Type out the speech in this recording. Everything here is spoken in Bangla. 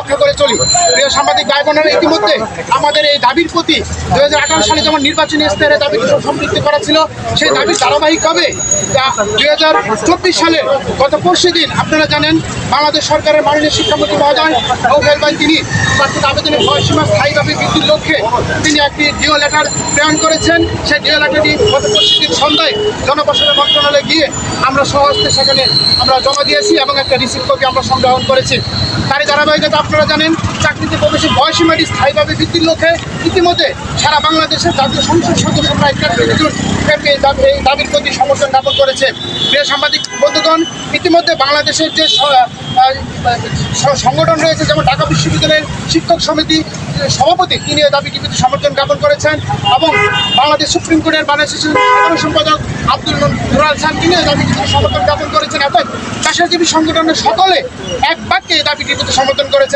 রক্ষা করে চলি। প্রিয় সাংবাদিক ভাই বোনেরা, ইতিমধ্যে আমাদের এই দাবির প্রতি 2018 সালে যেমন নির্বাচনী ইশতেহারে দাবি সম্পৃক্ত করা ছিল, সেই দাবির ধারাবাহিকভাবে 2024 সালের গত পরশু দিন আপনারা জানেন বাংলাদেশ সরকারের মাননীয় শিক্ষামন্ত্রী মহোদয় আউফেল ভাই তিনি প্রার্থীর আবেদনের বয়সীমা স্থায়ীভাবে বৃদ্ধির লক্ষ্যে তিনি একটি ডিও লেটার প্রেরণ করেছেন। সেই ডিও লেটারটি গত পরশু দিন সন্ধ্যায় জনপ্রশাসন মন্ত্রণালয়ে গিয়ে আমরা সহস্তে সেখানে আমরা জমা দিয়েছি এবং একটা রিসিভ কপি আমরা সংগ্রহণ করেছি। তারই ধারাবাহিকতা আপনারা জানেন চাকরিতে প্রবেশের বয়সীমাটি স্থায়ীভাবে বৃদ্ধির লক্ষ্যে ইতিমধ্যে সারা বাংলাদেশের জাতীয় সংসদ সদস্য প্রায় 43 জন এই দাবির প্রতি সমর্থন জ্ঞাপন করেছে। প্রিয় সাংবাদিক বন্ধুগণ, ইতিমধ্যে বাংলাদেশের যে সংগঠন রয়েছে যেমন ঢাকা বিশ্ববিদ্যালয়ের শিক্ষক সমিতি সভাপতি তিনি এই দাবিটির প্রতি সমর্থন জ্ঞাপন করেছেন এবং বাংলাদেশ সুপ্রিম কোর্টের বাংলাদেশের সাধারণ সম্পাদক আব্দুল নুরাল খান তিনি এই দাবিটির প্রতি সমর্থন জ্ঞাপন করেছেন এবং পেশাজীবী সংগঠনের সকলে এক বাক্যে এই দাবিটির প্রতি সমর্থন করেছেন।